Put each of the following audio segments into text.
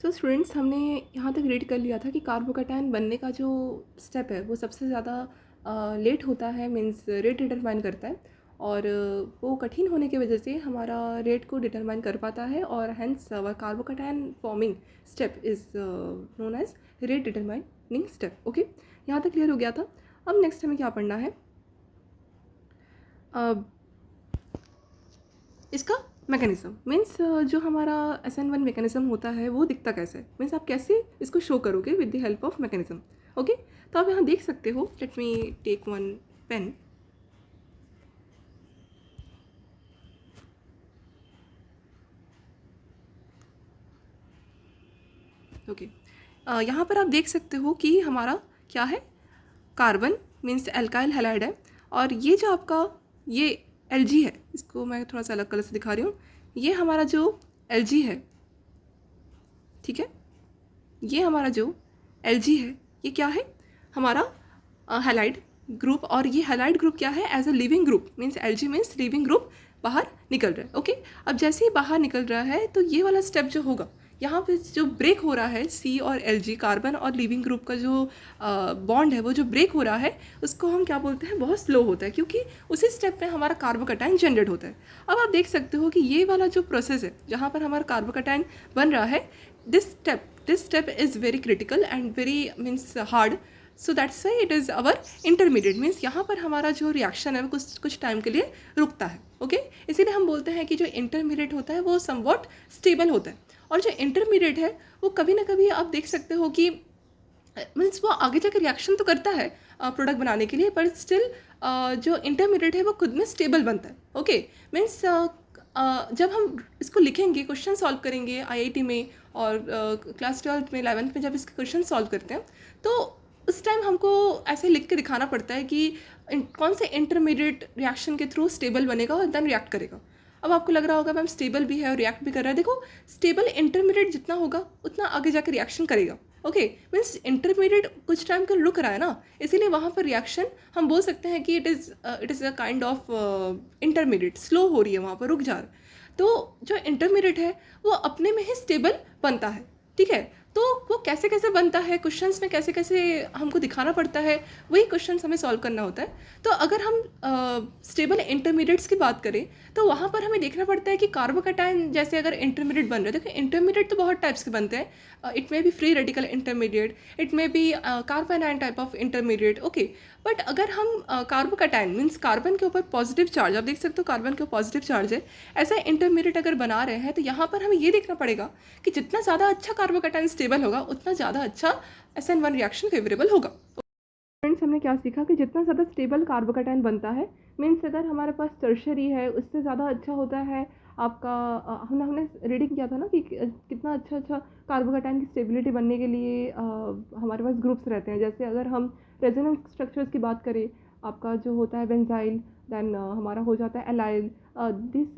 So students, हमने यहाँ तक रीड कर लिया था कि कार्बोकैटायन बनने का जो स्टेप है वो सबसे ज़्यादा लेट होता है, मीन्स रेट डिटरमाइन करता है। और वो कठिन होने की वजह से हमारा रेट को डिटरमाइन कर पाता है, और hence carbocation forming step is known as rate determining step. Okay, यहाँ तक क्लियर हो गया था। अब नेक्स्ट हमें क्या पढ़ना है, इसका मैकेनिज़्म। मीन्स जो हमारा SN1 मैकेनिज़्म होता है वो दिखता कैसे है, मीन्स आप कैसे इसको शो करोगे with the help of mechanism. Okay, तो आप यहाँ देख सकते हो, let me take one pen. Okay, यहाँ पर आप देख सकते हो कि हमारा क्या है, कार्बन मीन्स एल्काइल हैलाइड है, और ये जो आपका ये Lg है, इसको मैं थोड़ा सा अलग कलर से दिखा रही हूँ। ये हमारा जो Lg है, ठीक है, ये हमारा जो Lg है ये क्या है, हमारा हैलाइड ग्रुप। और ये हैलाइड ग्रुप क्या है, as a living group, means Lg means living group बाहर निकल रहा है। ओके, अब जैसे ही बाहर निकल रहा है तो ये वाला स्टेप जो होगा, यहाँ पे जो ब्रेक हो रहा है C और Lg, कार्बन और लिविंग ग्रुप का जो बॉन्ड है वो जो ब्रेक हो रहा है उसको हम क्या बोलते हैं, बहुत स्लो होता है, क्योंकि उसी स्टेप में हमारा कार्बोकैटायन जनरेट होता है। अब आप देख सकते हो कि ये वाला जो प्रोसेस है जहाँ पर हमारा कार्बोकैटायन बन रहा है, this step is very critical and very means hard, so that's why it is our intermediate, means यहाँ पर हमारा जो रिएक्शन है वो कुछ टाइम के लिए रुकता है। ओके, इसीलिए हम बोलते हैं कि जो इंटरमीडिएट होता है वो समवॉट स्टेबल होता है, और जो इंटरमीडिएट है वो कभी ना कभी आप देख सकते हो कि मीन्स वो आगे जाकर रिएक्शन तो करता है प्रोडक्ट बनाने के लिए, पर स्टिल जो इंटरमीडिएट है वो खुद में स्टेबल बनता है। ओके, मीन्स जब हम इसको लिखेंगे, क्वेश्चन सॉल्व करेंगे IIT में और क्लास 12th में 11th में जब इसके क्वेश्चन सॉल्व करते हैं, तो उस टाइम हमको ऐसे लिख के दिखाना पड़ता है कि कौन से इंटरमीडिएट रिएक्शन के थ्रू स्टेबल बनेगा और देन रिएक्ट करेगा। अब आपको लग रहा होगा मैम स्टेबल भी है और रिएक्ट भी कर रहा है। देखो, स्टेबल इंटरमीडिएट जितना होगा उतना आगे जाकर रिएक्शन करेगा। ओके, मीन्स इंटरमीडिएट कुछ टाइम का रुक रहा है ना, इसीलिए वहाँ पर रिएक्शन हम बोल सकते हैं कि it is a kind of intermediate, slow हो रही है, वहाँ पर रुक जा रहा है। तो जो इंटरमीडिएट है वो अपने में ही स्टेबल बनता है, ठीक है। तो वो कैसे कैसे बनता है, क्वेश्चंस में कैसे कैसे हमको दिखाना पड़ता है, वही क्वेश्चंस हमें सॉल्व करना होता है। तो अगर हम स्टेबल इंटरमीडिएट्स की बात करें तो वहाँ पर हमें देखना पड़ता है कि कार्बोकैटायन जैसे अगर इंटरमीडिएट बन रहे हैं, देखो इंटरमीडिएट तो बहुत टाइप्स के बनते हैं। It may be free radical intermediate, it may be carbanion type of intermediate. Okay, but अगर हम कार्बोकैटायन मीन्स कार्बन के ऊपर पॉजिटिव चार्ज, आप देख सकते हो कार्बन के ऊपर पॉजिटिव चार्ज है, ऐसा इंटरमीडिएट अगर बना रहे हैं, तो यहाँ पर हमें ये देखना पड़ेगा कि जितना ज़्यादा अच्छा कार्बोकैटायन स्टेबल होगा उतना ज़्यादा अच्छा SN1 रिएक्शन फेवरेबल होगा। फ्रेंड्स, हमने क्या सीखा कि जितना ज़्यादा स्टेबल कार्बोकैटायन बनता है, मीन्स अगर हमारे पास टर्शरी है उससे ज़्यादा अच्छा होता है आपका। हमने रीडिंग किया था ना कि कितना अच्छा अच्छा कार्बोकैटायन की स्टेबिलिटी बनने के लिए हमारे पास ग्रुप्स रहते हैं। जैसे अगर हम रेजोनेंस स्ट्रक्चर्स की बात करें, आपका जो होता है बेंजाइल, देन हमारा हो जाता है allyl, this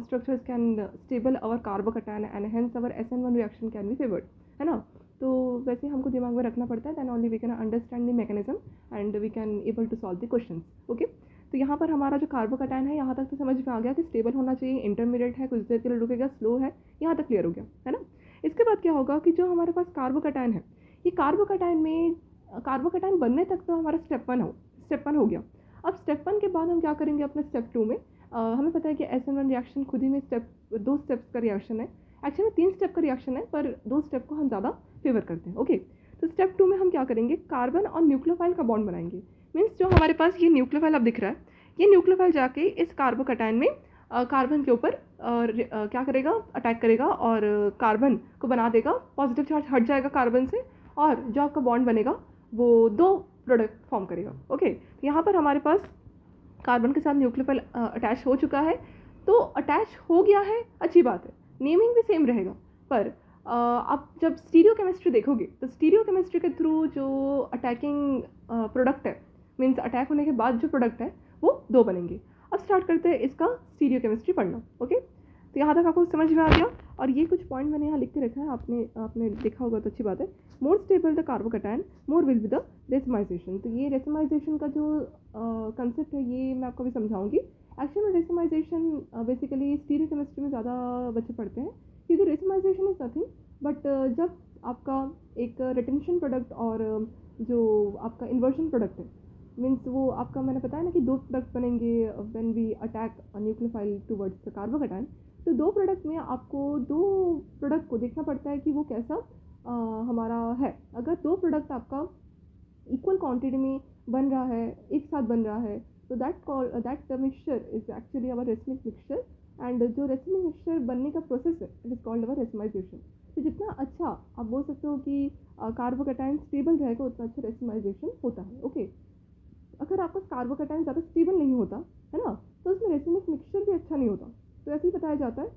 structures can stable our carbocation and hence our SN1 reaction can be favoured, है ना। तो वैसे हमको दिमाग में रखना पड़ता है, then only we can understand the mechanism and we can able to solve the questions. Okay, तो यहाँ पर हमारा जो कार्बोकैटायन है, यहाँ तक तो समझ में आ गया कि स्टेबल होना चाहिए, इंटरमीडिएट है, कुछ देर के लिए रुकेगा, स्लो है, यहाँ तक क्लियर हो गया, है ना। इसके बाद क्या होगा कि जो हमारे पास कार्बोकैटायन है, ये कार्बोकैटायन बनने तक तो हमारा स्टेप वन हो गया। अब स्टेप वन के बाद हम क्या करेंगे अपने स्टेप टू में, हमें पता है कि SN1 रिएक्शन खुद ही में दो स्टेप्स का रिएक्शन है। एक्चुअली 3 स्टेप का रिएक्शन है, पर 2 स्टेप को हम ज़्यादा फेवर करते हैं। ओके, तो स्टेप 2 में हम क्या करेंगे, कार्बन और न्यूक्लियोफाइल का बॉन्ड बनाएंगे। मीन्स जो हमारे पास ये न्यूक्लियोफाइल अब दिख रहा है, ये न्यूक्लियोफाइल जाके इस कार्बोकैटायन में कार्बन के ऊपर क्या करेगा, अटैक करेगा और कार्बन को बना देगा, पॉजिटिव चार्ज हट जाएगा कार्बन से, और जो आपका बॉन्ड बनेगा वो 2 प्रोडक्ट फॉर्म करेगा। ओके, तो यहाँ पर हमारे पास कार्बन के साथ न्यूक्लियोफाइल अटैच हो चुका है। तो अटैच हो गया है, अच्छी बात है, नेमिंग भी सेम रहेगा, पर आप जब स्टीरियो केमिस्ट्री देखोगे तो स्टीरियो केमिस्ट्री के थ्रू जो अटैकिंग प्रोडक्ट है, मीन्स अटैक होने के बाद जो प्रोडक्ट है वो 2 बनेंगे। अब स्टार्ट करते हैं इसका स्टीरियो केमिस्ट्री पढ़ना। ओके, तो यहाँ तक आपको समझ में आ गया, और ये कुछ पॉइंट मैंने यहाँ लिख के रखा है, आपने देखा होगा तो अच्छी बात है। More stable the carbocation, more will be the racemisation. तो ये रेसमाइजेशन का जो कंसेप्ट है ये मैं आपको भी समझाऊंगी। एक्चुअली में रेसमाइजेशन बेसिकली स्टीरियो केमिस्ट्री में ज़्यादा बच्चे पढ़ते हैं, क्योंकि रेसमाइजेशन इज नथिंग बट जब आपका एक रिटेंशन प्रोडक्ट और जो आपका इन्वर्जन प्रोडक्ट है, मीन्स वो आपका मैंने बताया ना कि दो प्रोडक्ट बनेंगे when we attack nucleophile towards the carbocation. तो दो प्रोडक्ट में आपको दो प्रोडक्ट को देखना पड़ता है कि वो कैसा हमारा है। अगर दो प्रोडक्ट आपका इक्वल क्वांटिटी में बन रहा है, एक साथ बन रहा है, तो that mixture is actually our racemic mixture. And जो रेसमिक मिक्सचर बनने का प्रोसेस है it is called our racemisation. तो जितना अच्छा आप बोल सकते हो कि कार्बोकैटायन स्टेबल रहेगा उतना अच्छा रेसमाइजेशन होता है। ओके, अगर आपका कार्बोकैटायन ज़्यादा स्टेबल नहीं होता है ना, तो उसमें रेसिमिक मिक्सचर भी अच्छा नहीं होता। तो ऐसे ही बताया जाता है।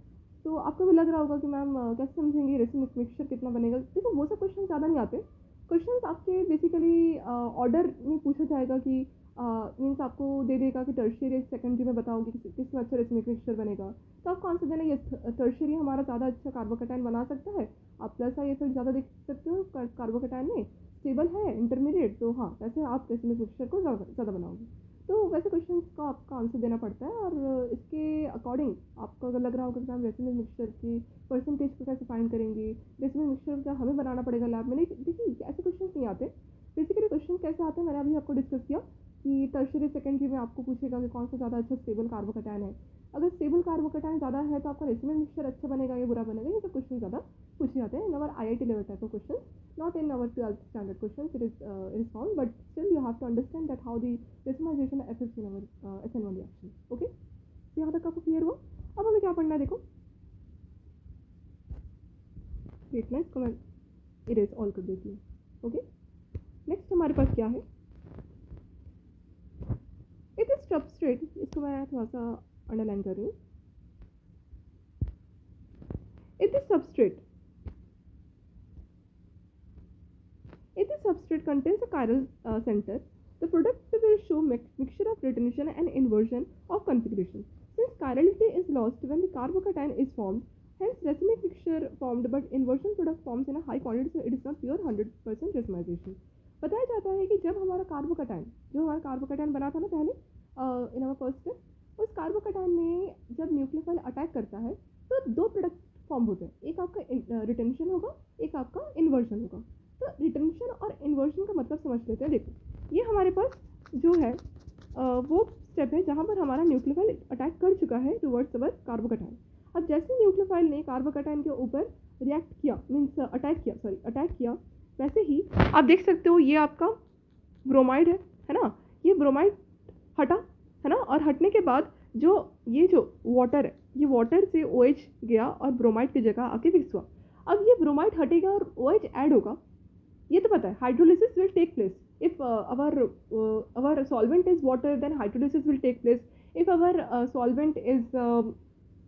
तो आपको भी लग रहा होगा कि मैम कैसे समझेंगे रेसिमिक मिक्सचर कितना बनेगा। देखो वो सब क्वेश्चन ज़्यादा नहीं आते। क्वेश्चंस आपके बेसिकली ऑर्डर में पूछा जाएगा कि मीन्स आपको दे देगा कि टर्शियरी सेकेंडरी में बताओगे कि किसमें अच्छा रेसिमिक मिक्सचर बनेगा। तो आपको आंसर देना ये टर्शियरी हमारा ज़्यादा अच्छा कार्बोकैटायन बना सकता है। आप प्लस आई इफेक्ट ज़्यादा देख सकते हो कार्बोकैटायन में, स्टेबल है इंटरमीडिएट, तो हाँ वैसे आप रेसिमिक मिक्सचर को ज़्यादा बनाओगे। तो वैसे क्वेश्चन का आपका आंसर देना पड़ता है। और इसके अकॉर्डिंग आपको अगर लग रहा होगा कि हम रेसिमिक मिक्सचर की परसेंटेज को कैसे फाइंड करेंगे, रेसिमिक मिक्सचर क्या हमें बनाना पड़ेगा लैब में, नहीं देखिए ऐसे क्वेश्चन नहीं आते। बेसिकली क्वेश्चन कैसे आते हैं मैंने अभी आपको डिस्कस किया कि टर्शियरी सेकेंडरी में आपको पूछेगा कि कौन सा ज़्यादा अच्छा स्टेबल कार्बोकैटायन है। अगर स्टेबल कार्बोकैटायन ज़्यादा है तो आपका रेसिमिक मिक्सचर अच्छा बनेगा या बुरा बनेगा, ये सब क्वेश्चन ज़्यादा पूछे जाते हैं इन अवर IIT level type of question, not in our 12th standard questions. It is found, but still you have to understand that how the decimalization affects in our SN1 reaction. Okay, तो यहाँ तक आपको clear हुआ। अब हमें क्या पढ़ना है देखो, वेट ना इसको मैं इरेज ऑल कर देती हूँ। ओके, नेक्स्ट हमारे पास क्या है, इट इज सबस्ट्रेट। इसको मैं थोड़ा सा अंडरलाइन कर रही हूँ। It is substrate, if the substrate contains a chiral center, the product will show mixture of retention and inversion of configuration. Since chirality is lost when the carbocation is formed, hence racemic mixture formed but inversion product forms in a high quantity, so it is not pure 100% racemization. बताया जाता है कि जब हमारा carbocation, जो हमारा carbocation बना था ना पहले इन अवर फर्स्ट स्टेप, उस कार्बोकैटायन में जब न्यूक्लियोफाइल अटैक करता है तो दो प्रोडक्ट फॉर्म होते हैं, एक आपका रिटेंशन होगा, एक आपका इन्वर्जन होगा। तो रिटेंशन और इन्वर्जन का मतलब समझ लेते हैं। देखो ये हमारे पास जो है वो स्टेप है जहाँ पर हमारा न्यूक्लियोफाइल अटैक कर चुका है टुवर्ड्स अवर कार्बोकैटायन। अब जैसे न्यूक्लियोफाइल ने कार्बोकैटायन के ऊपर रिएक्ट किया, मीन्स अटैक किया, वैसे ही आप देख सकते हो ये आपका ब्रोमाइड है ना, ये ब्रोमाइड हटा है ना, और हटने के बाद जो वाटर है, ये वाटर से OH गया और ब्रोमाइड की जगह आके फिक्स हुआ। अब ये ब्रोमाइड हटेगा और OH ऐड होगा, ये तो पता है। Hydrolysis will take place if our solvent is water, then hydrolysis will take place. If our solvent is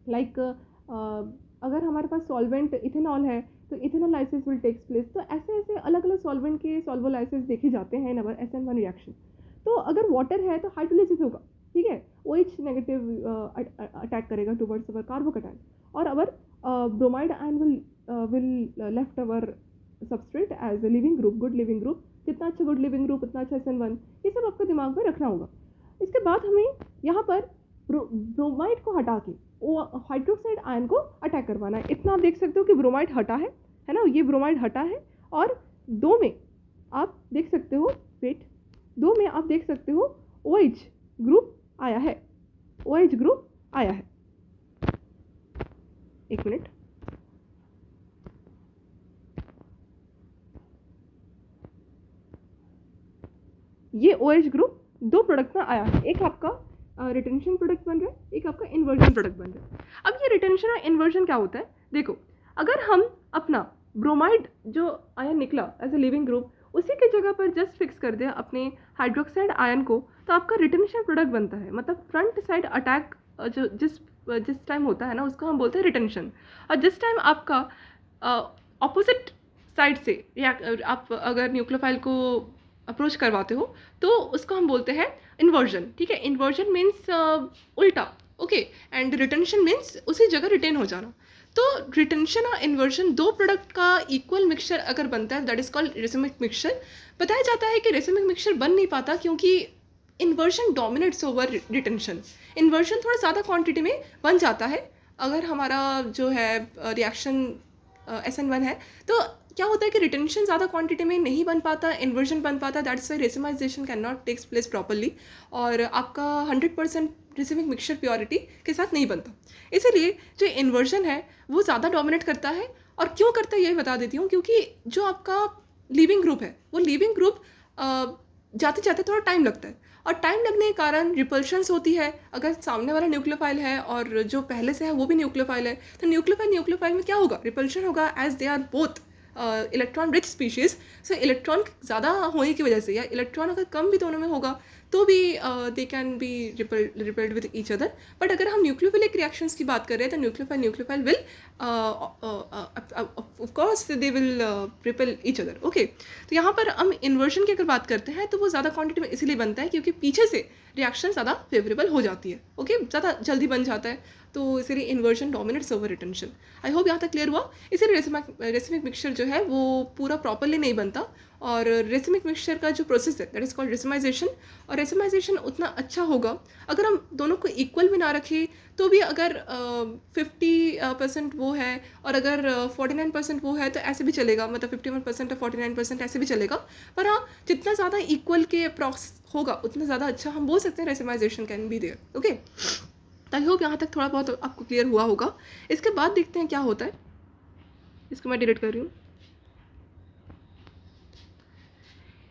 like अगर हमारे पास सॉल्वेंट इथेनॉल है तो इथेनोलाइसिस विल टेक्स प्लेस। तो ऐसे अलग अलग सॉल्वेंट के सॉल्वोलाइसिस देखे जाते हैं इन अवर SN1 रिएक्शन। तो अगर वाटर है तो हाइड्रोलिसिस होगा, ठीक है, OH नेगेटिव अटैक करेगा टुवर्ड्स अवर कार्बोकैटायन, और our bromide ion will left our substrate as a living group, good living group. कितना अच्छा गुड लिविंग ग्रुप, उतना अच्छा SN1, ये सब आपको दिमाग में रखना होगा। इसके बाद हमें यहाँ पर ब्रोमाइड को हटा के हाइड्रोक्साइड आयन को अटैक करवाना है। इतना आप देख सकते हो कि ब्रोमाइड हटा है ना, ये ब्रोमाइड हटा है, और दो में आप देख सकते हो OH ग्रुप आया है, OH ग्रुप आया है। एक मिनट, ये OH ग्रुप दो प्रोडक्ट में आया है, एक आपका रिटेंशन प्रोडक्ट बन रहा है, एक आपका इन्वर्जन प्रोडक्ट बन रहा है। अब ये रिटेंशन और इन्वर्जन क्या होता है, देखो अगर हम अपना ब्रोमाइड जो आयन निकला एज ए लिविंग ग्रुप, उसी की जगह पर जस्ट फिक्स कर दिया अपने हाइड्रोक्साइड आयन को, तो आपका रिटेंशन प्रोडक्ट बनता है। मतलब फ्रंट साइड अटैक जो जिस टाइम होता है ना, उसको हम बोलते हैं रिटेंशन। और जिस टाइम आपका ऑपोजिट साइड से आप अगर न्यूक्लियोफाइल को अप्रोच करवाते हो तो उसको हम बोलते हैं इन्वर्जन, ठीक है। इन्वर्जन मीन्स उल्टा, ओके, एंड रिटेंशन मीन्स उसी जगह रिटेन हो जाना। तो रिटेंशन और इन्वर्जन दो प्रोडक्ट का इक्वल मिक्सचर अगर बनता है, that is called racemic mixture. बताया जाता है कि रेसिमिक मिक्सचर बन नहीं पाता क्योंकि inversion dominates over retention. Inversion थोड़ा ज़्यादा क्वांटिटी में बन जाता है अगर हमारा जो है रिएक्शन SN1 है। तो क्या होता है कि रिटेंशन ज़्यादा क्वांटिटी में नहीं बन पाता, इन्वर्जन बन पाता, that's why racemisation can not takes place properly, और आपका 100% रेसिमिक मिक्सचर प्योरिटी के साथ नहीं बनता। इसीलिए जो इन्वर्जन है वो ज़्यादा डोमिनेट करता है। और क्यों करता है ये बता देती हूँ, क्योंकि जो आपका लीविंग ग्रुप है वो लीविंग ग्रुप जाते जाते थोड़ा टाइम लगता है, और टाइम लगने के कारण रिपल्शंस होती है। अगर सामने वाला न्यूक्लियोफाइल है और जो पहले से है वो भी न्यूक्लियोफाइल है, तो न्यूक्लियोफाइल में क्या होगा, रिपल्शन होगा, as they are both electron rich species. So electron ज़्यादा होने की वजह से, या इलेक्ट्रॉन अगर कम भी दोनों में होगा तो भी they can be repelled with each other. But अगर हम न्यूक्लियोफिलिक रिएक्शंस की बात कर रहे हैं तो nucleophile will of course they will repel each other. Okay, तो यहाँ पर हम इन्वर्जन की अगर बात करते हैं तो वो ज़्यादा क्वांटिटी में इसीलिए बनता है क्योंकि पीछे से रिएक्शन ज़्यादा फेवरेबल हो जाती है। ओके, ज़्यादा जल्दी बन जाता है, तो इसीलिए इन्वर्जन डोमिनेट्स ओवर रिटेंशन। आई होप यहाँ तक क्लियर हुआ। इसीलिए रेसिमिक मिक्सचर जो है वो पूरा प्रॉपरली नहीं बनता, और रेसिमिक मिक्सचर का जो प्रोसेस है दैट इज़ कॉल्ड रेसिमाइजेशन। और रेसिमाइजेशन उतना अच्छा होगा अगर हम दोनों को इक्वल भी ना रखें तो भी, अगर 50% वो है और अगर 49% वो है तो ऐसे भी चलेगा, मतलब 51% और 49% ऐसे भी चलेगा। पर हाँ, जितना ज़्यादा इक्वल के अप्रॉक्स होगा उतना ज़्यादा अच्छा हम बोल सकते हैं racemisation can be there. Okay, I hope यहाँ तक थोड़ा बहुत आपको क्लियर हुआ होगा। इसके बाद देखते हैं क्या होता है। इसको मैं डिलीट कर रही हूँ।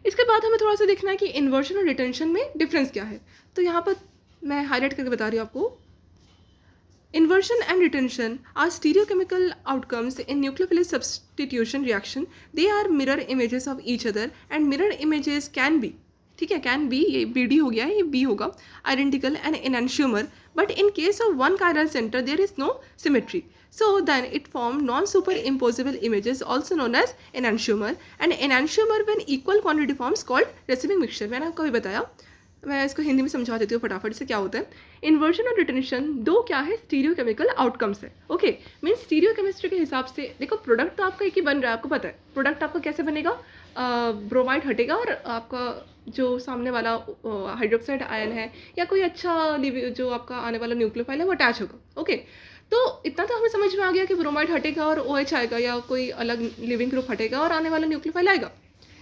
इसके बाद हमें थोड़ा सा देखना है कि इन्वर्जन और रिटेंशन में डिफरेंस क्या है। तो यहाँ पर मैं हाईलाइट करके बता रही हूँ आपको। Inversion and retention are stereochemical outcomes in nucleophilic substitution reaction. They are mirror images of each other, and mirror images can be, ठीक है, can be, ये BD हो गया, ये B होगा, identical and enantiomer. But in case of one chiral center, there is no symmetry. So then it forms non-superimposable images, also known as enantiomer. And enantiomer when equal quantity forms called racemic mixture. मैंने आपको भी बताया, मैं इसको हिंदी में समझा देती हूँ फटाफट से। क्या होता है इन्वर्जन और रिटेंशन, दो क्या है, स्टीरियो केमिकल आउटकम्स है। ओके, मीन्स स्टीरियो केमिस्ट्री के हिसाब से देखो, प्रोडक्ट तो आपका एक ही बन रहा है, आपको पता है प्रोडक्ट आपका कैसे बनेगा। ब्रोमाइड हटेगा और आपका जो सामने वाला हाइड्रोक्साइड आयन है या कोई अच्छा जो आपका आने वाला न्यूक्लियोफाइल है वो अटैच होगा। ओके, तो इतना तो हमें समझ में आ गया कि ब्रोमाइड हटेगा और OH आएगा, या कोई अलग लिविंग ग्रुप हटेगा और आने वाला न्यूक्लियोफाइल आएगा।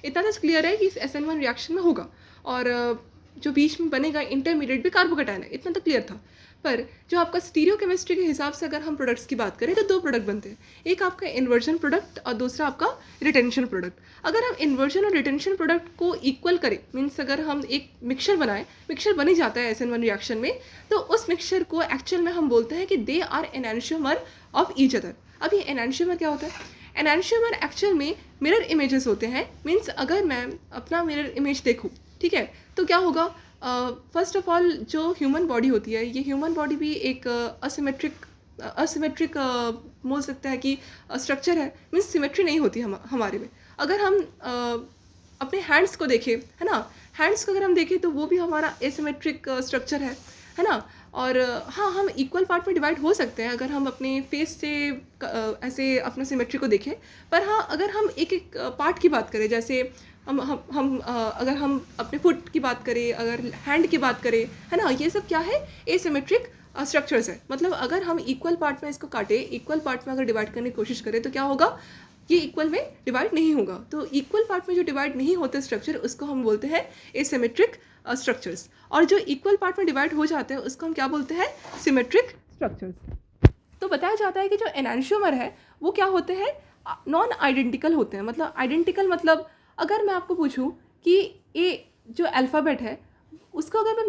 इतना तो क्लियर है कि इस SN1 रिएक्शन में होगा, और जो बीच में बनेगा इंटरमीडिएट भी कार्बोकैटायन है, इतना तो क्लियर था। पर जो आपका स्टीरियो केमिस्ट्री के हिसाब से अगर हम प्रोडक्ट्स की बात करें तो दो प्रोडक्ट बनते हैं, एक आपका इन्वर्जन प्रोडक्ट और दूसरा आपका रिटेंशन प्रोडक्ट। अगर हम इन्वर्जन और रिटेंशन प्रोडक्ट को इक्वल करें, मीन्स अगर हम एक मिक्सचर बनाएं, मिक्सचर बन ही जाता है SN1 रिएक्शन में, तो उस मिक्सचर को एक्चुअल में हम बोलते हैं कि they are enantiomer of each other. अब ये एनांशियोमर क्या होता है, एनांशियोमर एक्चुअल में मिरर इमेजेस होते हैं। मीन्स अगर मैं अपना मिरर इमेज देखूँ, ठीक है, तो क्या होगा, फर्स्ट ऑफ ऑल जो ह्यूमन बॉडी होती है, ये ह्यूमन बॉडी भी एक असिमेट्रिक बोल सकते हैं कि स्ट्रक्चर है। मीन्स सिमेट्री नहीं होती हमारे में। अगर हम अपने हैंड्स को देखें, है ना, हैंड्स को अगर हम देखें तो वो भी हमारा एसिमेट्रिक स्ट्रक्चर है ना। और हाँ, हम इक्वल पार्ट में डिवाइड हो सकते हैं अगर हम अपने फेस से ऐसे अपना सिमेट्री को देखें। पर हाँ, अगर हम एक एक पार्ट की बात करें, जैसे अगर हम अपने फुट की बात करें, अगर हैंड की बात करें, है ना, ये सब क्या है, एसिमेट्रिक स्ट्रक्चर्स है। मतलब अगर हम इक्वल पार्ट में इसको काटें, इक्वल पार्ट में अगर डिवाइड करने की कोशिश करें तो क्या होगा, ये इक्वल में डिवाइड नहीं होगा। तो इक्वल पार्ट में जो डिवाइड नहीं होते स्ट्रक्चर, उसको हम बोलते हैं एसिमेट्रिक स्ट्रक्चर्स, और जो इक्वल पार्ट में डिवाइड हो जाते हैं उसको हम क्या बोलते हैं, सिमेट्रिक स्ट्रक्चर्स। तो बताया जाता है कि जो एनांशियोमर है वो क्या होते हैं, नॉन आइडेंटिकल होते हैं। मतलब आइडेंटिकल मतलब अगर मैं आपको पूछूं कि ए जो अल्फ़ाबेट है उसको अगर मैं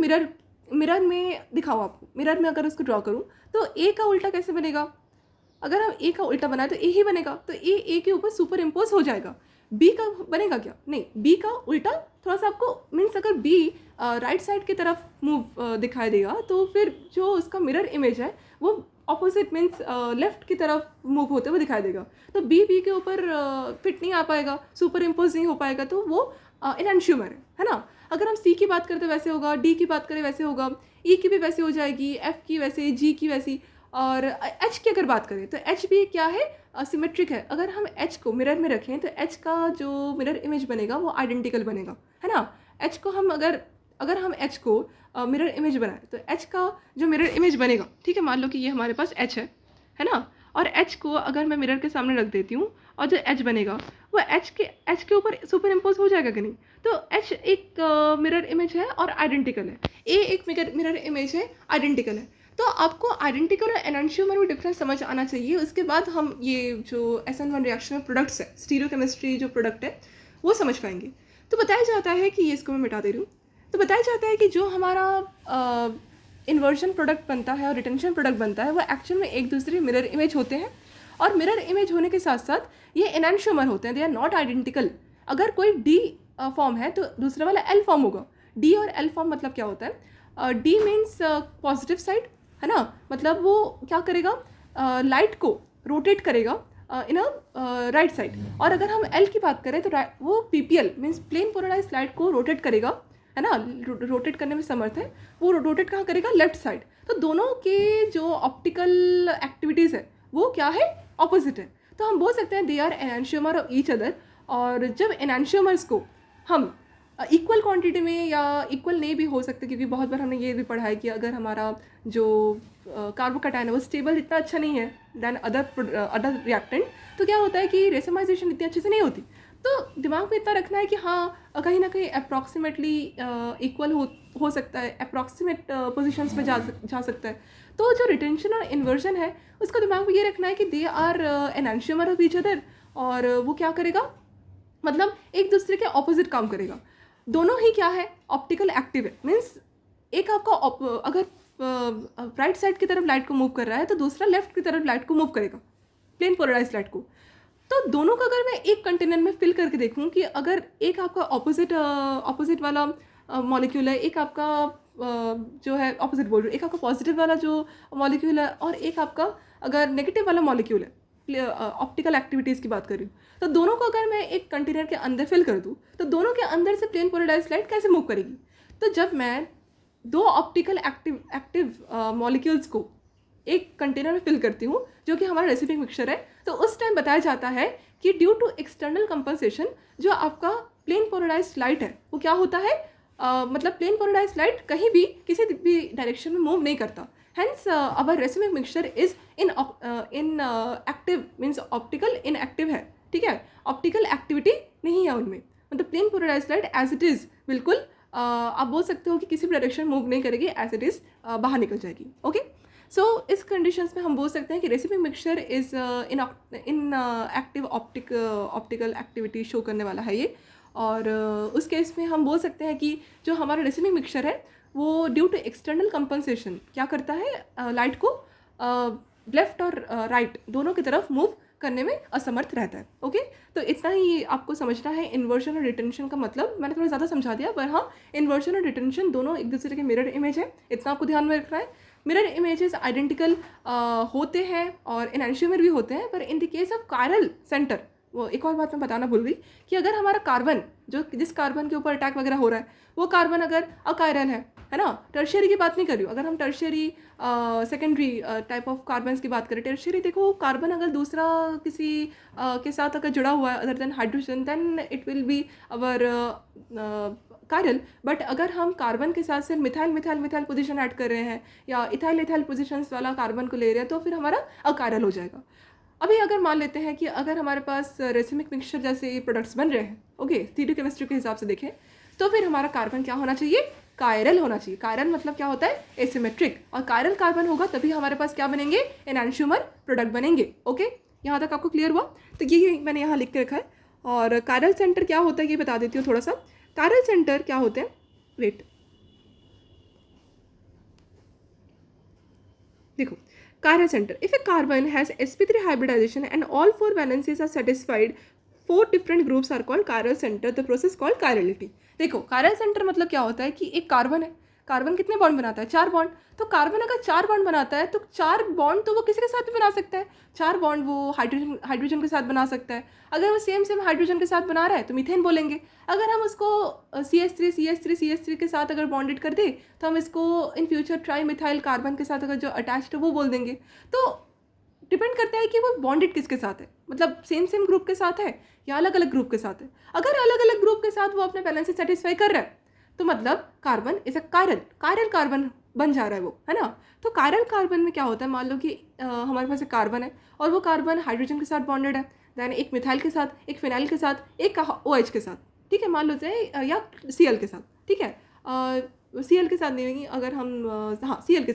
मिरर में दिखाऊँ, आपको मिरर में अगर उसको ड्रॉ करूँ तो ए का उल्टा कैसे बनेगा, अगर हम ए का उल्टा बनाए तो ए ही बनेगा, तो ए के ऊपर सुपर इम्पोज हो जाएगा। बी का बनेगा क्या, नहीं, बी का उल्टा थोड़ा सा आपको, मीन्स अगर बी राइट साइड की तरफ मूव दिखाई देगा तो फिर जो उसका मिरर इमेज है वो ऑपोजिट मीन्स लेफ्ट की तरफ मूव होते हुए दिखाई देगा। तो बी के ऊपर फिट नहीं आ पाएगा, सुपर इम्पोज नहीं हो पाएगा, तो वो एनांशियोमर है ना। अगर हम सी की बात करते वैसे होगा, डी की बात करें वैसे होगा, ई की भी वैसे हो जाएगी, एफ की वैसे, जी की वैसी, और एच की अगर बात करें तो एच भी क्या है, सिमेट्रिक है। अगर हम एच को मिरर में रखें तो एच का जो मिरर इमेज बनेगा वो आइडेंटिकल बनेगा, है ना। एच को हम अगर हम एच को मिरर इमेज बनाए तो एच का जो मिरर इमेज बनेगा, ठीक है, मान लो कि ये हमारे पास एच है ना, और H को अगर मैं मिरर के सामने रख देती हूँ और जो H बनेगा वो H के ऊपर सुपर इम्पोज हो जाएगा कि नहीं? तो H एक मिरर इमेज है और आइडेंटिकल है, A एक मिरर इमेज है, आइडेंटिकल है। तो आपको आइडेंटिकल और एनांशियोमर में डिफरेंस समझ आना चाहिए। उसके बाद हम ये जो SN1 रिएक्शन में प्रोडक्ट्स है, स्टीरियोकेमिस्ट्री जो प्रोडक्ट है वो समझ पाएंगे। तो बताया जाता है कि ये, इसको मैं मिटा दे रही हूँ। तो बताया जाता है कि जो हमारा इन्वर्जन प्रोडक्ट बनता है और रिटेंशन प्रोडक्ट बनता है वो एक्चुअल में एक दूसरे मिरर इमेज होते हैं, और मिरर इमेज होने के साथ साथ ये एनांशियोमर होते हैं, दे आर नॉट आइडेंटिकल। अगर कोई डी फॉर्म है तो दूसरा वाला एल फॉर्म होगा। डी और एल फॉर्म मतलब क्या होता है? डी मीन्स पॉजिटिव साइड, है ना, मतलब वो क्या करेगा, लाइट को रोटेट करेगा इन अ राइट साइड। और अगर हम एल की बात करें तो वो PPL means plane polarise light को रोटेट करेगा, है ना, रोटेट करने में समर्थ है। वो रोटेट कहाँ करेगा? Left side. तो दोनों के जो ऑप्टिकल एक्टिविटीज़ है वो क्या है? ऑपोजिट है। तो हम बोल सकते हैं they are enantiomer of each other. और जब एनांशियोमर्स को हम इक्वल क्वांटिटी में या इक्वल नहीं भी हो सकते, क्योंकि बहुत बार हमने ये भी पढ़ा है कि अगर हमारा जो कार्बोकैटायन है वो स्टेबल इतना अच्छा नहीं है दैन अदर रिएक्टेंट, तो क्या होता है कि रेसोमाइजेशन इतनी अच्छे से नहीं होती। तो दिमाग में इतना रखना है कि हाँ कहीं ना कहीं अप्रॉक्सीमेटली इक्वल हो सकता है, अप्रॉक्सीमेट पोजिशंस में जा सकता है। तो जो रिटेंशन और इन्वर्जन है उसको दिमाग में ये रखना है कि they are enantiomer of each other, और वो क्या करेगा, मतलब एक दूसरे के ऑपोजिट काम करेगा। दोनों ही क्या है? ऑप्टिकल एक्टिव है। मीन्स एक आपका अगर राइट साइड की तरफ लाइट को मूव कर रहा है तो दूसरा लेफ्ट की तरफ लाइट को मूव करेगा, प्लेन पोलराइज लाइट को। तो दोनों का अगर मैं एक कंटेनर में फिल करके देखूं कि अगर एक आपका ऑपोजिट वाला मॉलिक्यूल है, एक आपका जो है ऑपोजिट बोल रही हूँ, एक आपका पॉजिटिव वाला जो मॉलिक्यूल है और एक आपका अगर नेगेटिव वाला मॉलिक्यूल है, ऑप्टिकल एक्टिविटीज़ की बात कर रही हूँ, तो दोनों को अगर मैं एक कंटेनर के अंदर फिल कर दूँ तो दोनों के अंदर से प्लेन पोलराइज लाइट कैसे मूव करेगी? तो जब मैं दो ऑप्टिकल एक्टिव मॉलिक्यूल्स को एक कंटेनर में फिल करती हूँ जो कि हमारा रेसिपिंग मिक्सचर है, तो उस टाइम बताया जाता है कि ड्यू टू एक्सटर्नल कंपनसेशन जो आपका प्लेन पोलराइज लाइट है वो क्या होता है, मतलब प्लेन पोलराइज लाइट कहीं भी किसी भी डायरेक्शन में मूव नहीं करता। Hence, our racemic mixture is in active means optical inactive है, ठीक है, ऑप्टिकल एक्टिविटी नहीं है उनमें, मतलब plane polarise light as it is बिल्कुल आप बोल सकते हो कि किसी भी डायरेक्शन मूव नहीं करेगी, एज इट इज़ बाहर निकल जाएगी। ओके, सो इस कंडीशंस में हम बोल सकते हैं कि racemic mixture is inactive optical activity show करने वाला है ये। और उस केस में हम बोल सकते हैं कि जो हमारा रेसिपिंग मिक्सचर है वो ड्यू टू एक्सटर्नल कंपनसेशन क्या करता है, लाइट को लेफ्ट और राइट दोनों की तरफ मूव करने में असमर्थ रहता है। ओके, तो इतना ही आपको समझना है इन्वर्जन और रिटेंशन का मतलब। मैंने थोड़ा ज़्यादा समझा दिया, पर हाँ इन्वर्जन और रिटेंशन दोनों एक दूसरे के मिरर इमेज है, इतना आपको ध्यान में रखना है। मिरर इमेजेस आइडेंटिकल होते हैं और एनांशियोमर भी होते हैं, पर in the case of chiral centre, वो एक और बात मैं बताना भूल गई कि अगर हमारा कार्बन जिस कार्बन के ऊपर अटैक वगैरह हो रहा है वो कार्बन अगर अकायरल है ना, टर्शियरी की बात नहीं कर रही हूँ, अगर हम tertiary secondary type of carbons की बात करें, टर्शियरी देखो कार्बन अगर दूसरा किसी के साथ अगर जुड़ा हुआ है other than hydrogen, then it will be our chiral. But अगर हम कार्बन के साथ से मिथाइल पोजीशन ऐड कर रहे हैं या इथाइल पोजीशंस वाला कार्बन को ले रहे हैं तो फिर हमारा अकायरल हो जाएगा। अभी अगर मान लेते हैं कि अगर हमारे पास रेसिमिक मिक्सचर जैसे प्रोडक्ट्स बन रहे हैं, ओके, स्टीरियोकेमिस्ट्री के हिसाब से देखें तो फिर हमारा कार्बन क्या होना चाहिए, कायरल होना चाहिए। कायरल मतलब क्या होता है, एसिमेट्रिक, और कायरल कार्बन होगा तभी हमारे पास क्या बनेंगे, एनांशियोमर प्रोडक्ट बनेंगे। ओके, यहाँ तक आपको क्लियर हुआ? तो ये मैंने यहाँ लिख के रखा है। और कायरल सेंटर क्या होता है ये बता देती हूँ थोड़ा सा। कायरल सेंटर क्या होते हैं, वेट देखो, chiral center. If a carbon has sp3 hybridization and all four valencies are satisfied, four different groups are called chiral center. The process called chirality. देखो chiral center मतलब क्या होता है कि एक कार्बन है, कार्बन कितने बॉन्ड बनाता है, 4 बॉन्ड। तो कार्बन अगर 4 बॉन्ड बनाता है तो 4 बॉन्ड तो वो किसी के साथ भी बना सकता है, 4 बॉन्ड वो हाइड्रोजन के साथ बना सकता है। अगर वो सेम हाइड्रोजन के साथ बना रहा है तो मीथेन बोलेंगे। अगर हम उसको CH3 के साथ अगर बॉन्डेड कर दे तो हम इसको in future tri methyl carbon के साथ अगर जो अटैच्ड है वो बोल देंगे। तो डिपेंड करता है कि वो बॉन्डेड किसके साथ है, मतलब सेम ग्रुप के साथ है या अलग अलग ग्रुप के साथ है। अगर अलग अलग ग्रुप के साथ वो अपने बैलेंस सेटिस्फाई कर रहा है तो मतलब carbon is a chiral carbon बन जा रहा है वो, है ना। तो कायरल कार्बन में क्या होता है, मान लो कि हमारे पास एक कार्बन है और वो कार्बन हाइड्रोजन के साथ बॉन्डेड है, दैन एक मिथाइल के साथ, एक फिनाइल के साथ, एक OH के साथ, ठीक है, मान लो जाए, या Cl के साथ, ठीक है, Cl के साथ नहीं होगी, अगर हम हाँ Cl के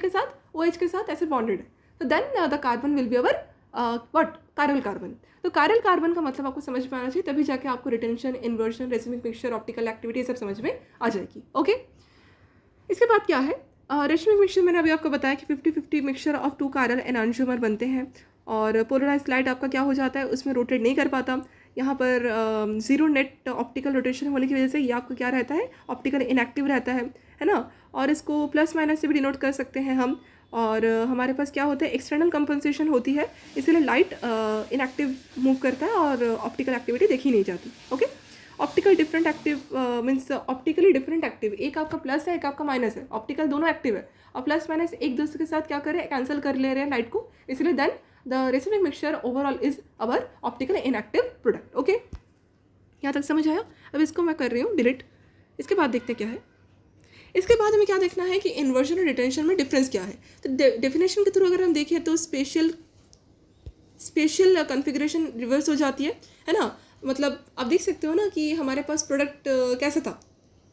साथ OH के साथ ऐसे बॉन्डेड है, तो then the carbon will be our what, chiral carbon. तो कायरल कार्बन का मतलब आपको समझ में आना चाहिए, तभी जाके आपको retention, inversion, racemic mixture, optical activity सब समझ में आ जाएगी। ओके, इसके बाद क्या है, रेसिमिक मिक्सचर मैंने अभी आपको बताया कि 50-50 मिक्सचर ऑफ 2 कायरल एनांशियोमर बनते हैं, और पोलराइज्ड लाइट आपका क्या हो जाता है, उसमें रोटेट नहीं कर पाता। यहाँ पर जीरो नेट ऑप्टिकल रोटेशन होने की वजह से ये आपको क्या रहता है, ऑप्टिकल इनएक्टिव रहता है ना। और इसको प्लस माइनस से भी डिनोट कर सकते हैं हम। और हमारे पास क्या होता है, एक्सटर्नल कंपनसेशन होती है, इसलिए लाइट इनएक्टिव मूव करता है और ऑप्टिकल एक्टिविटी देखी नहीं जाती। Okay, optical different active means optically different active, एक आपका प्लस है एक आपका माइनस है, ऑप्टिकल दोनों एक्टिव है, और प्लस माइनस एक दूसरे के साथ क्या कर रहे हैं, कैंसिल कर ले रहे हैं लाइट को, इसलिए then the racemic mixture overall is our optical inactive product. Okay, यहाँ तक समझ आया। अब इसको मैं कर रही हूँ डिलीट। इसके बाद देखते क्या है, इसके बाद हमें क्या देखना है कि इन्वर्जन और रिटेंशन में डिफरेंस क्या है। तो डेफिनेशन के थ्रू अगर हम देखें तो स्पेशल कॉन्फ़िगरेशन रिवर्स हो जाती है ना। मतलब आप देख सकते हो ना कि हमारे पास प्रोडक्ट कैसा था,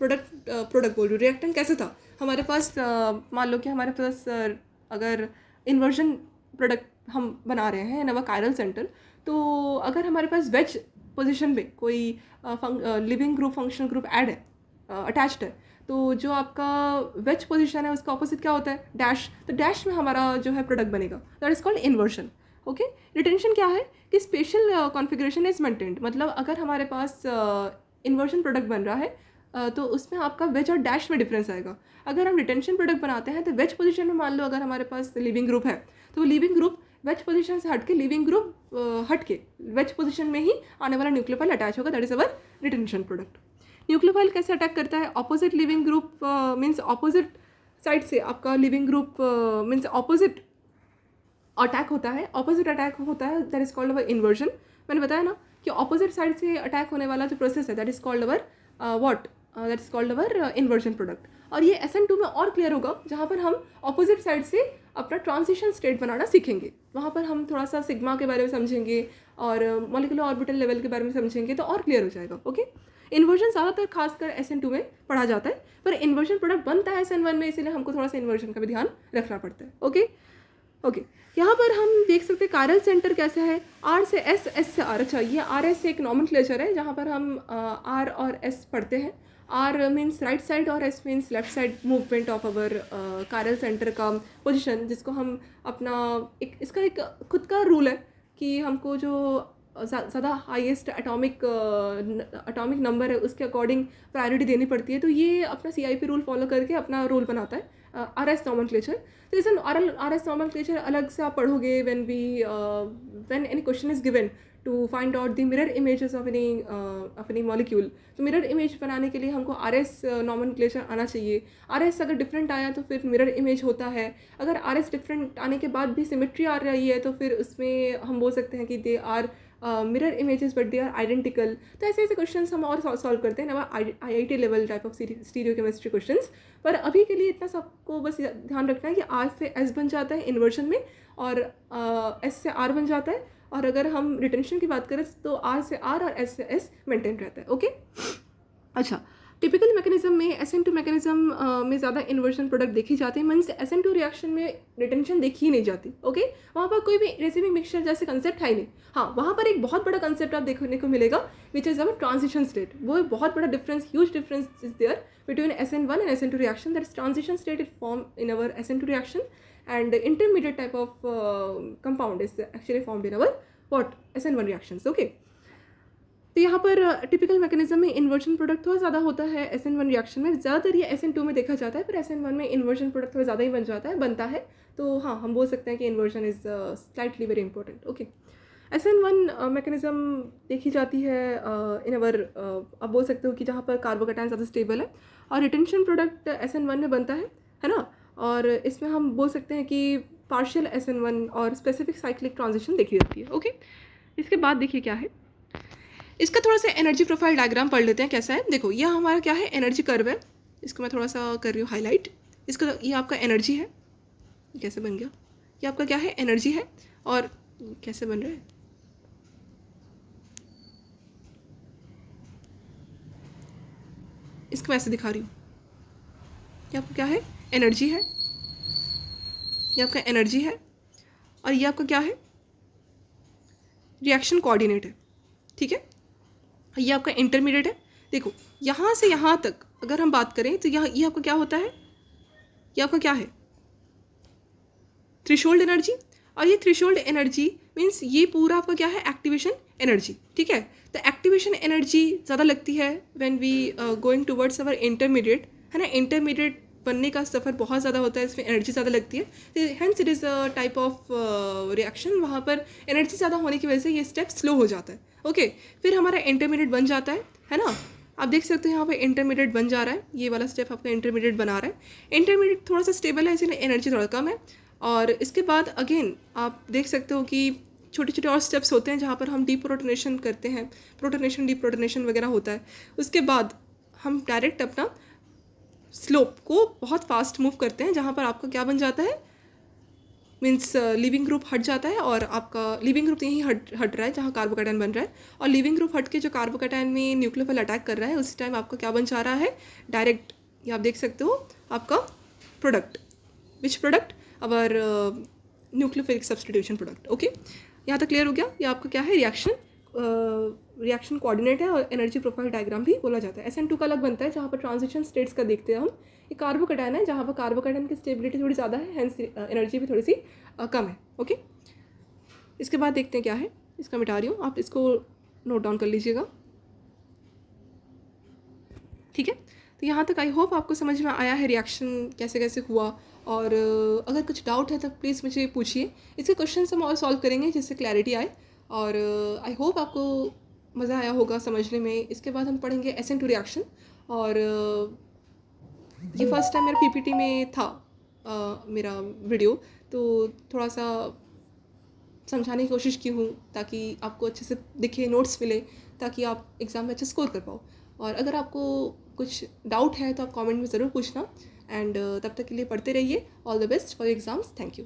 प्रोडक्ट बोल रही हूँ, रिएक्टेंट कैसा था हमारे पास। मान लो कि हमारे पास अगर इन्वर्जन प्रोडक्ट हम बना रहे हैं नवा कायरल सेंटर, तो अगर हमारे पास वेज पोजीशन पे कोई leaving group functional group add है, अटैच्ड है, तो जो आपका वेज पोजीशन है उसका ऑपोजिट क्या होता है, डैश। तो डैश में हमारा जो है प्रोडक्ट बनेगा, that is called inversion. Okay, retention क्या है कि स्पेशल कॉन्फ़िगरेशन इज मेंटेन्ड, मतलब अगर हमारे पास इन्वर्जन प्रोडक्ट बन रहा है तो उसमें आपका वेज और डैश में डिफरेंस आएगा। अगर हम रिटेंशन प्रोडक्ट बनाते हैं तो वेज पोजीशन में मान लो अगर हमारे पास लिविंग ग्रुप है, तो वो लिविंग ग्रुप वेज पोजीशन से हट के लिविंग ग्रुप हट के वेज पोजीशन में ही आने वाला न्यूक्लियोफाइल अटैच होगा, that is our retention product. Nucleophile कैसे अटैक करता है, opposite living group means opposite side से आपका living group means opposite attack होता है, that is called our inversion. मैंने बताया ना कि ऑपोजिट साइड से अटैक होने वाला जो प्रोसेस है that is called our that is called our inversion product. और ये SN2 में और क्लियर होगा, जहाँ पर हम ऑपोजिट साइड से अपना ट्रांजिशन स्टेट बनाना सीखेंगे। वहाँ पर हम थोड़ा सा सिग्मा के बारे में समझेंगे और मॉलिक्यूलर ऑर्बिटल लेवल के बारे में समझेंगे, तो और क्लियर हो जाएगा। ओके, इन्वर्जन ज़्यादातर खासकर SN2 में पढ़ा जाता है, पर इन्वर्जन प्रोडक्ट बनता है SN1 में, इसलिए हमको थोड़ा सा इन्वर्जन का भी ध्यान रखना पड़ता है। ओके, यहाँ पर हम देख सकते हैं कायरल सेंटर कैसा है, R से S, S से R। अच्छा, ये RS एक नॉमेनक्लेचर है जहाँ पर हम R और S पढ़ते हैं। R मीन्स राइट साइड और S means left side movement of our chiral centre का पोजीशन, जिसको हम अपना इसका एक खुद का रूल है कि हमको जो ज़्यादा हाईएस्ट एटॉमिक नंबर है उसके अकॉर्डिंग प्रायोरिटी देनी पड़ती है। तो ये अपना CIP रूल फॉलो करके अपना रूल बनाता है RS नॉमेनक्लेचर। तो इसे RS नॉमेनक्लेचर अलग से आप पढ़ोगे when any question is given to find out the mirror images of any molecule. तो मिरर इमेज बनाने के लिए हमको RS नॉमेनक्लेचर आना चाहिए। RS अगर डिफरेंट आया तो फिर मिरर इमेज होता है। अगर RS डिफरेंट आने के बाद भी सिमेट्री आ रही है तो फिर उसमें हम बोल सकते हैं कि they are mirror images but they are identical. तो ऐसे ऐसे क्वेश्चंस हम और सॉल्व करते हैं ना IIT level type of stereo chemistry questions. पर अभी के लिए इतना सबको बस ध्यान रखना है कि R से S बन जाता है इन्वर्जन में, और S से R बन जाता है। और अगर हम रिटेंशन की बात करें तो R से R और S से S मेंटेन रहता है। ओके, अच्छा, टिपिकल मैकेनिज्म में SN2 मैकेनिज्म में ज़्यादा इन्वर्जन प्रोडक्ट देखी जाती है, मीन्स SN2 रिएक्शन में रिटेंशन देखी ही नहीं जाती। ओके, वहाँ पर कोई भी रेसिमिक मिक्सचर जैसे कंसेप्ट है ही नहीं। हाँ, वहाँ पर एक बहुत बड़ा कंसेप्ट आप देखने को मिलेगा which is our transition state. वो बहुत बड़ा difference, huge difference is there between SN1 and SN2 reaction. That is transition state is form in our SN2 reaction, and intermediate type of compound is actually formed in our SN1 reactions. Okay, तो यहाँ पर typical mechanism में inversion product थोड़ा ज़्यादा होता है SN1 reaction में। ज़्यादातर ये SN2 में देखा जाता है, पर SN1 में इन्वर्जन प्रोडक्ट थोड़ा ज़्यादा ही बनता है। तो हाँ, हम बोल सकते हैं कि inversion is slightly very important. Okay, SN1 mechanism देखी जाती है इन अवर आप बोल सकते हो कि जहाँ पर कार्बोकैटायन ज़्यादा स्टेबल है, और रिटेंशन प्रोडक्ट SN1 में बनता है ना। और इसमें हम बोल सकते हैं कि पार्शियल SN1 और स्पेसिफिक साइक्लिक ट्रांजिशन देखी जाती है। ओके, इसके बाद देखिए क्या है, इसका थोड़ा सा एनर्जी प्रोफाइल डायग्राम पढ़ लेते हैं कैसा है। देखो, यह हमारा क्या है, एनर्जी कर्व है। इसको मैं थोड़ा सा कर रही हूँ हाईलाइट। इसका ये आपका एनर्जी है, कैसे बन गया, ये आपका क्या है, एनर्जी है। और कैसे बन रहा है, इसको वैसे दिखा रही हूँ। ये आपका क्या है, एनर्जी है, ये आपका एनर्जी है। और ये आपका क्या है, रिएक्शन कोऑर्डिनेट है, ठीक है। ये आपका इंटरमीडिएट है। देखो यहाँ से यहाँ तक अगर हम बात करें तो यहाँ ये आपका क्या होता है, ये आपका क्या है, थ्रेशोल्ड एनर्जी। और ये थ्रेशोल्ड एनर्जी मीन्स ये पूरा आपका क्या है, एक्टिवेशन एनर्जी, ठीक है। तो एक्टिवेशन एनर्जी ज़्यादा लगती है when we going towards our intermediate, है ना। इंटरमीडिएट बनने का सफ़र बहुत ज़्यादा होता है, इसमें एनर्जी ज़्यादा लगती है। Hence it is a type of reaction, वहाँ पर एनर्जी ज़्यादा होने की वजह से ये स्टेप स्लो हो जाता है। ओके, फिर हमारा इंटरमीडिएट बन जाता है ना। आप देख सकते हो यहाँ पे इंटरमीडिएट बन जा रहा है, ये वाला स्टेप आपका इंटरमीडिएट बना रहा है। इंटरमीडिएट थोड़ा सा स्टेबल है, इसलिए एनर्जी थोड़ा कम है। और इसके बाद अगेन आप देख सकते हो कि छोटे छोटे और स्टेप्स होते हैं जहाँ पर हम डीप्रोटोनेशन करते हैं, प्रोटोनेशन डीप्रोटोनेशन वगैरह होता है। उसके बाद हम डायरेक्ट अपना स्लोप को बहुत फास्ट मूव करते हैं, जहाँ पर आपका क्या बन जाता है, मीन्स लिविंग ग्रुप हट जाता है। और आपका लिविंग ग्रुप यहीं हट रहा है जहाँ कार्बोकैटायन बन रहा है। और लिविंग ग्रुप हट के जो कार्बोकैटायन में न्यूक्लियोफिल अटैक कर रहा है, उसी टाइम आपका क्या बन जा रहा है, डायरेक्ट, ये आप देख सकते हो आपका product, which product, our nucleophilic substitution product. Okay, यहाँ तक क्लियर हो गया। ये आपका क्या है, रिएक्शन कोऑर्डिनेट है और एनर्जी प्रोफाइल डायग्राम भी बोला जाता है। SN2 का अलग बनता है जहाँ पर ट्रांजिशन स्टेट्स का देखते हैं हम। ये कार्बोकैटायन है जहाँ पर कार्बोकैटायन की स्टेबिलिटी थोड़ी ज़्यादा है, हेंस एनर्जी भी थोड़ी सी कम है। ओके, इसके बाद देखते हैं क्या है, इसका मिटा रही हूँ, आप इसको नोट डाउन कर लीजिएगा, ठीक है। तो यहाँ तक आई होप आपको समझ में आया है रिएक्शन कैसे कैसे हुआ। और अगर कुछ डाउट है तो प्लीज़ मुझे पूछिए, इसके क्वेश्चन हम और सॉल्व करेंगे जिससे क्लैरिटी आए। और आई होप आपको मज़ा आया होगा समझने में। इसके बाद हम पढ़ेंगे SN2 रिएक्शन। और ये फर्स्ट टाइम मेरा PPT में था मेरा वीडियो, तो थोड़ा सा समझाने की कोशिश की हूँ ताकि आपको अच्छे से दिखे, नोट्स मिले, ताकि आप एग्ज़ाम में अच्छा स्कोर कर पाओ। और अगर आपको कुछ डाउट है तो आप कमेंट में ज़रूर पूछना। एंड तब तक के लिए पढ़ते रहिए। All the best for exams. Thank you.